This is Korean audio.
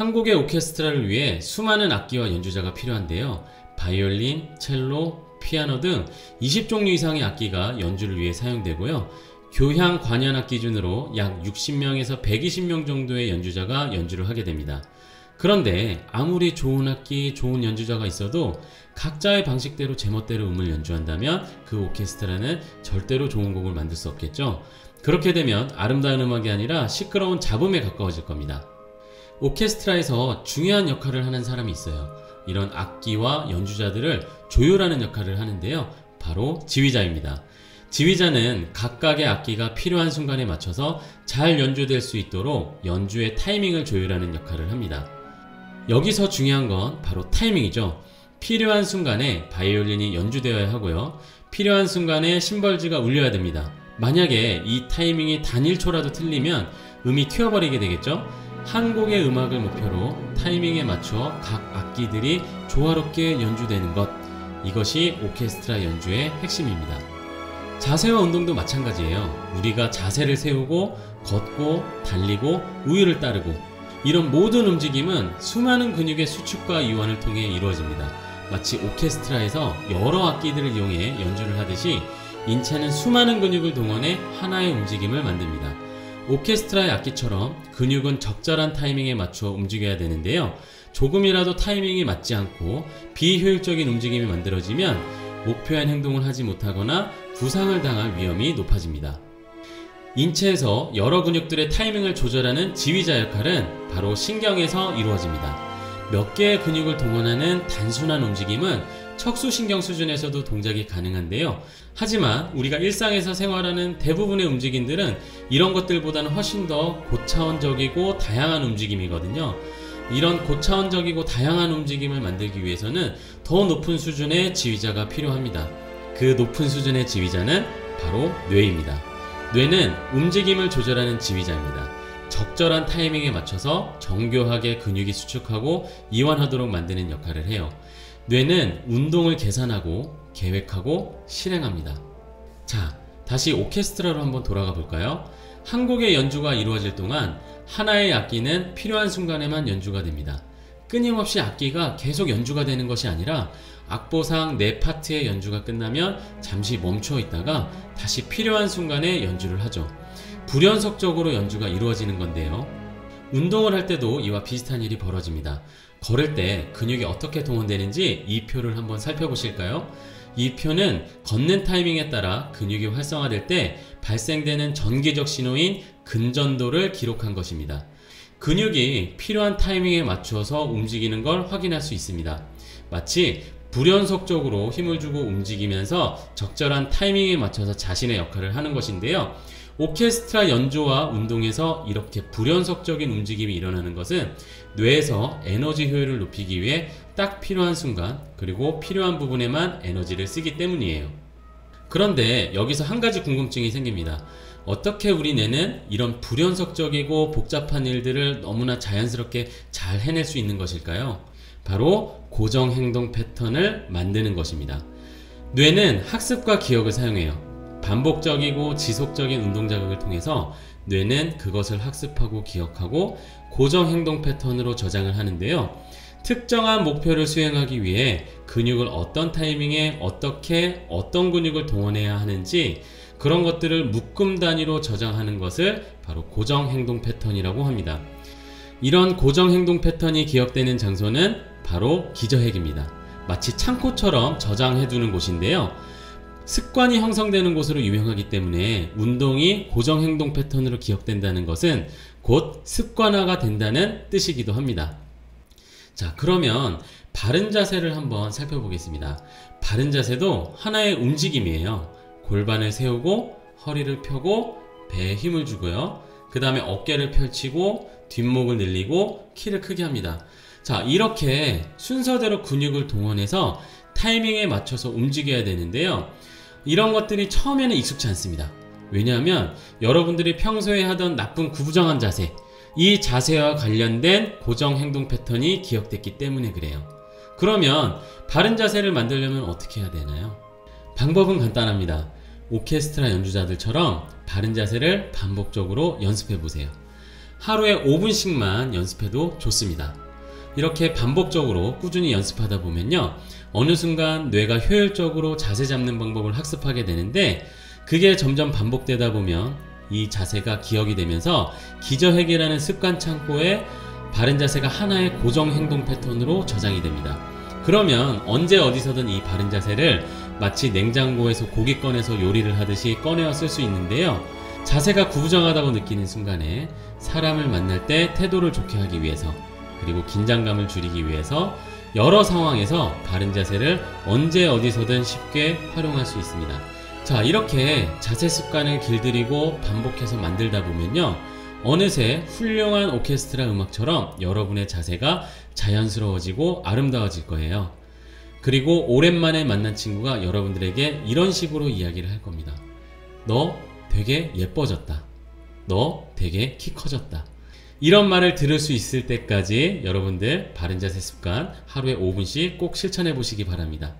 한국의 오케스트라를 위해 수많은 악기와 연주자가 필요한데요. 바이올린, 첼로, 피아노 등 20종류 이상의 악기가 연주를 위해 사용되고요. 교향 관현악 기준으로 약 60명에서 120명 정도의 연주자가 연주를 하게 됩니다. 그런데 아무리 좋은 악기, 좋은 연주자가 있어도 각자의 방식대로 제멋대로 음을 연주한다면 그 오케스트라는 절대로 좋은 곡을 만들 수 없겠죠. 그렇게 되면 아름다운 음악이 아니라 시끄러운 잡음에 가까워질 겁니다. 오케스트라에서 중요한 역할을 하는 사람이 있어요. 이런 악기와 연주자들을 조율하는 역할을 하는데요. 바로 지휘자입니다. 지휘자는 각각의 악기가 필요한 순간에 맞춰서 잘 연주될 수 있도록 연주의 타이밍을 조율하는 역할을 합니다. 여기서 중요한 건 바로 타이밍이죠. 필요한 순간에 바이올린이 연주되어야 하고요. 필요한 순간에 심벌지가 울려야 됩니다. 만약에 이 타이밍이 단 1초라도 틀리면 음이 튀어버리게 되겠죠. 한 곡의 음악을 목표로 타이밍에 맞춰 각 악기들이 조화롭게 연주되는 것, 이것이 오케스트라 연주의 핵심입니다. 자세와 운동도 마찬가지예요. 우리가 자세를 세우고 걷고 달리고 우유를 따르고 이런 모든 움직임은 수많은 근육의 수축과 이완을 통해 이루어집니다. 마치 오케스트라에서 여러 악기들을 이용해 연주를 하듯이 인체는 수많은 근육을 동원해 하나의 움직임을 만듭니다. 오케스트라의 악기처럼 근육은 적절한 타이밍에 맞춰 움직여야 되는데요. 조금이라도 타이밍이 맞지 않고 비효율적인 움직임이 만들어지면 목표한 행동을 하지 못하거나 부상을 당할 위험이 높아집니다. 인체에서 여러 근육들의 타이밍을 조절하는 지휘자 역할은 바로 신경에서 이루어집니다. 몇 개의 근육을 동원하는 단순한 움직임은 척수신경 수준에서도 동작이 가능한데요. 하지만 우리가 일상에서 생활하는 대부분의 움직임들은 이런 것들보다는 훨씬 더 고차원적이고 다양한 움직임이거든요. 이런 고차원적이고 다양한 움직임을 만들기 위해서는 더 높은 수준의 지휘자가 필요합니다. 그 높은 수준의 지휘자는 바로 뇌입니다. 뇌는 움직임을 조절하는 지휘자입니다. 적절한 타이밍에 맞춰서 정교하게 근육이 수축하고 이완하도록 만드는 역할을 해요. 뇌는 운동을 계산하고 계획하고 실행합니다. 자, 다시 오케스트라로 한번 돌아가 볼까요? 한 곡의 연주가 이루어질 동안 하나의 악기는 필요한 순간에만 연주가 됩니다. 끊임없이 악기가 계속 연주가 되는 것이 아니라 악보상 4파트의 연주가 끝나면 잠시 멈춰 있다가 다시 필요한 순간에 연주를 하죠. 불연속적으로 연주가 이루어지는 건데요. 운동을 할 때도 이와 비슷한 일이 벌어집니다. 걸을 때 근육이 어떻게 동원되는지 이 표를 한번 살펴보실까요? 이 표는 걷는 타이밍에 따라 근육이 활성화될 때 발생되는 전기적 신호인 근전도를 기록한 것입니다. 근육이 필요한 타이밍에 맞춰서 움직이는 걸 확인할 수 있습니다. 마치 불연속적으로 힘을 주고 움직이면서 적절한 타이밍에 맞춰서 자신의 역할을 하는 것인데요. 오케스트라 연주와 운동에서 이렇게 불연속적인 움직임이 일어나는 것은 뇌에서 에너지 효율을 높이기 위해 딱 필요한 순간 그리고 필요한 부분에만 에너지를 쓰기 때문이에요. 그런데 여기서 한 가지 궁금증이 생깁니다. 어떻게 우리 뇌는 이런 불연속적이고 복잡한 일들을 너무나 자연스럽게 잘 해낼 수 있는 것일까요? 바로 고정 행동 패턴을 만드는 것입니다. 뇌는 학습과 기억을 사용해요. 반복적이고 지속적인 운동 자극을 통해서 뇌는 그것을 학습하고 기억하고 고정 행동 패턴으로 저장을 하는데요. 특정한 목표를 수행하기 위해 근육을 어떤 타이밍에 어떻게 어떤 근육을 동원해야 하는지 그런 것들을 묶음 단위로 저장하는 것을 바로 고정 행동 패턴이라고 합니다. 이런 고정 행동 패턴이 기억되는 장소는 바로 기저핵입니다. 마치 창고처럼 저장해두는 곳인데요. 습관이 형성되는 곳으로 유명하기 때문에 운동이 고정 행동 패턴으로 기억된다는 것은 곧 습관화가 된다는 뜻이기도 합니다. 자, 그러면 바른 자세를 한번 살펴보겠습니다. 바른 자세도 하나의 움직임이에요. 골반을 세우고 허리를 펴고 배에 힘을 주고요. 그 다음에 어깨를 펼치고 뒷목을 늘리고 키를 크게 합니다. 자, 이렇게 순서대로 근육을 동원해서 타이밍에 맞춰서 움직여야 되는데요. 이런 것들이 처음에는 익숙치 않습니다. 왜냐하면 여러분들이 평소에 하던 나쁜 구부정한 자세, 이 자세와 관련된 고정 행동 패턴이 기억됐기 때문에 그래요. 그러면 바른 자세를 만들려면 어떻게 해야 되나요? 방법은 간단합니다. 오케스트라 연주자들처럼 바른 자세를 반복적으로 연습해 보세요. 하루에 5분씩만 연습해도 좋습니다. 이렇게 반복적으로 꾸준히 연습하다 보면요, 어느 순간 뇌가 효율적으로 자세 잡는 방법을 학습하게 되는데, 그게 점점 반복되다 보면 이 자세가 기억이 되면서 기저핵이라는 습관 창고에 바른 자세가 하나의 고정 행동 패턴으로 저장이 됩니다. 그러면 언제 어디서든 이 바른 자세를 마치 냉장고에서 고기 꺼내서 요리를 하듯이 꺼내어 쓸 수 있는데요, 자세가 구부정하다고 느끼는 순간에 사람을 만날 때 태도를 좋게 하기 위해서, 그리고 긴장감을 줄이기 위해서 여러 상황에서 바른 자세를 언제 어디서든 쉽게 활용할 수 있습니다. 자, 이렇게 자세 습관을 길들이고 반복해서 만들다 보면요, 어느새 훌륭한 오케스트라 음악처럼 여러분의 자세가 자연스러워지고 아름다워질 거예요. 그리고 오랜만에 만난 친구가 여러분들에게 이런 식으로 이야기를 할 겁니다. 너 되게 예뻐졌다. 너 되게 키 커졌다. 이런 말을 들을 수 있을 때까지 여러분들 바른 자세 습관 하루에 5분씩 꼭 실천해 보시기 바랍니다.